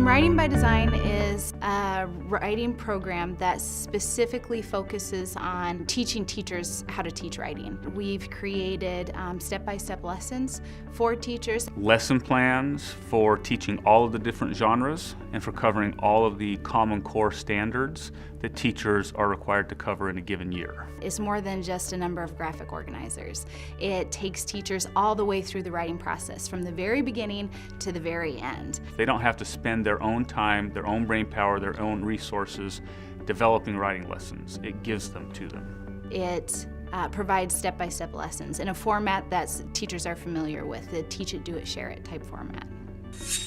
Writing by Design is a writing program that specifically focuses on teaching teachers how to teach writing. We've created step-by-step lessons for teachers. Lesson plans for teaching all of the different genres and for covering all of the Common Core standards that teachers are required to cover in a given year. It's more than just a number of graphic organizers. It takes teachers all the way through the writing process, from the very beginning to the very end. They don't have to spend their own time, their own brain power, their own resources developing writing lessons. It gives them to them. It provides step-by-step lessons in a format that teachers are familiar with, the teach it, do it, share it type format.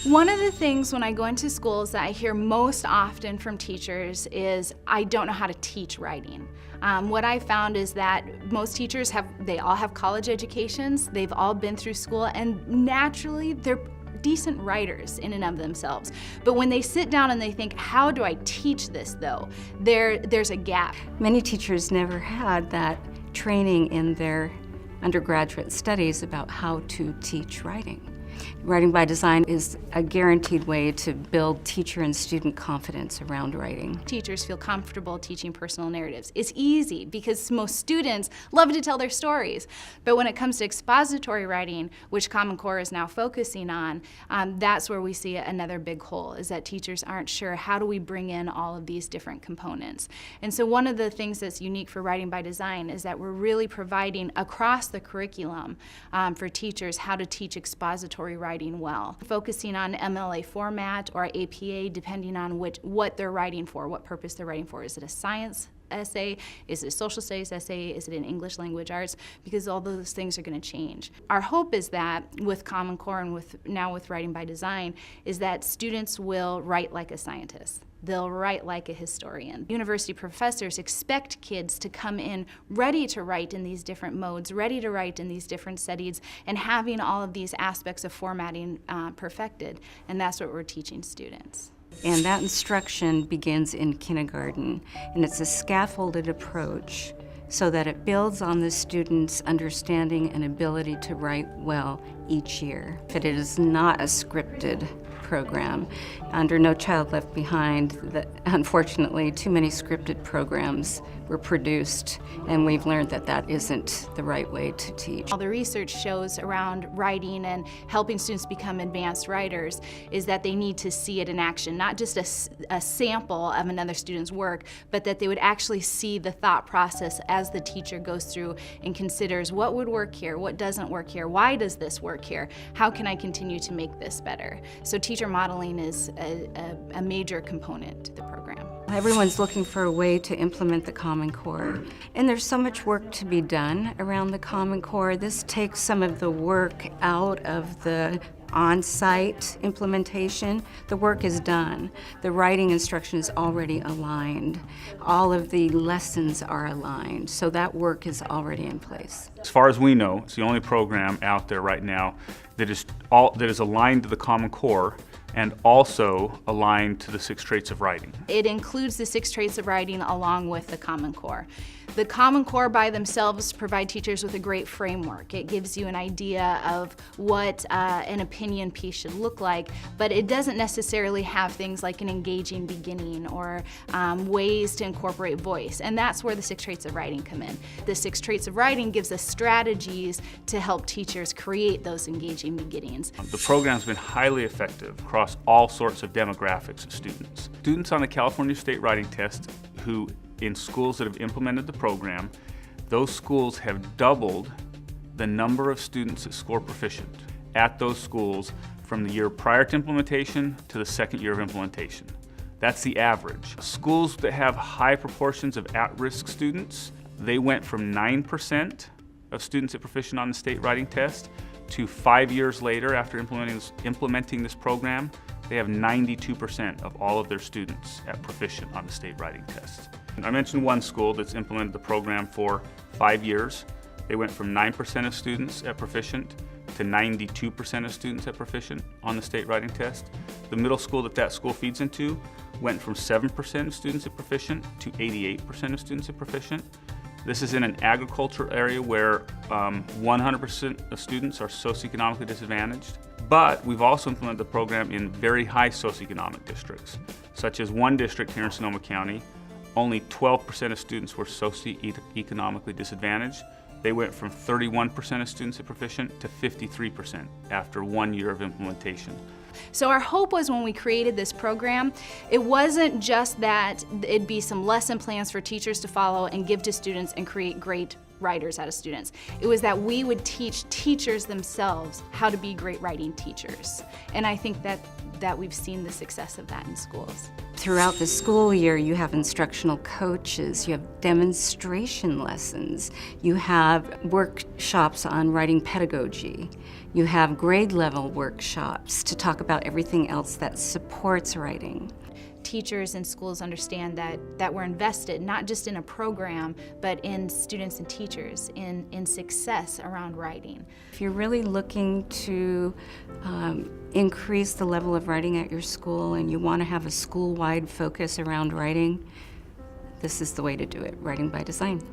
One of the things when I go into schools that I hear most often from teachers is, I don't know how to teach writing. What I found is that most teachers they all have college educations, they've all been through school, and naturally they're decent writers in and of themselves. But when they sit down and they think, how do I teach this though? There's a gap. Many teachers never had that training in their undergraduate studies about how to teach writing. Writing by Design is a guaranteed way to build teacher and student confidence around writing. Teachers feel comfortable teaching personal narratives. It's easy because most students love to tell their stories. But when it comes to expository writing, which Common Core is now focusing on, that's where we see another big hole, is that teachers aren't sure, how do we bring in all of these different components? And so one of the things that's unique for Writing by Design is that we're really providing across the curriculum for teachers how to teach expository writing well, focusing on MLA format or APA, depending on what they're writing for, what purpose they're writing for. Is it a science essay? Is it a social studies essay? Is it an English language arts? Because all those things are going to change. Our hope is that with Common Core and now with Writing by Design is that students will write like a scientist. They'll write like a historian. University professors expect kids to come in ready to write in these different modes, ready to write in these different settings, and having all of these aspects of formatting perfected. And that's what we're teaching students. And that instruction begins in kindergarten, and it's a scaffolded approach so that it builds on the student's understanding and ability to write well each year. But it is not a scripted program. Under No Child Left Behind, unfortunately, too many scripted programs were produced, and we've learned that that isn't the right way to teach. All the research shows around writing and helping students become advanced writers is that they need to see it in action, not just a sample of another student's work, but that they would actually see the thought process as the teacher goes through and considers what would work here, what doesn't work here, why does this work here, how can I continue to make this better? So teacher modeling is a major component to the program. Everyone's looking for a way to implement the Common Core, and there's so much work to be done around the Common Core. This takes some of the work out of the on-site implementation. The work is done. The writing instruction is already aligned. All of the lessons are aligned, so that work is already in place. As far as we know, it's the only program out there right now that is aligned to the Common Core and also aligned to the 6 traits of writing. It includes the 6 traits of writing along with the Common Core. The Common Core by themselves provide teachers with a great framework. It gives you an idea of what an opinion piece should look like, but it doesn't necessarily have things like an engaging beginning or ways to incorporate voice, and that's where the 6 traits of writing come in. The 6 traits of writing gives us strategies to help teachers create those engaging beginnings. The program's been highly effective across all sorts of demographics of students. Students on the California State Writing Test who in schools that have implemented the program, those schools have doubled the number of students that score proficient at those schools from the year prior to implementation to the 2nd year of implementation. That's the average. Schools that have high proportions of at-risk students, they went from 9% of students at proficient on the state writing test to 5 years later after implementing this program, they have 92% of all of their students at proficient on the state writing test. I mentioned one school that's implemented the program for 5 years. They went from 9% of students at proficient to 92% of students at proficient on the state writing test. The middle school that school feeds into went from 7% of students at proficient to 88% of students at proficient. This is in an agriculture area where 100% of students are socioeconomically disadvantaged. But we've also implemented the program in very high socioeconomic districts, such as one district here in Sonoma County. Only 12% of students were socioeconomically disadvantaged. They went from 31% of students at proficient to 53% after 1 year of implementation. So our hope was when we created this program, it wasn't just that it'd be some lesson plans for teachers to follow and give to students and create great writers out of students. It was that we would teach teachers themselves how to be great writing teachers. And I think that we've seen the success of that in schools. Throughout the school year, you have instructional coaches, you have demonstration lessons, you have workshops on writing pedagogy, you have grade level workshops to talk about everything else that supports writing. Teachers and schools understand that we're invested not just in a program, but in students and teachers, in success around writing. If you're really looking to increase the level of writing at your school and you want to have a school-wide focus around writing, this is the way to do it, Writing by Design.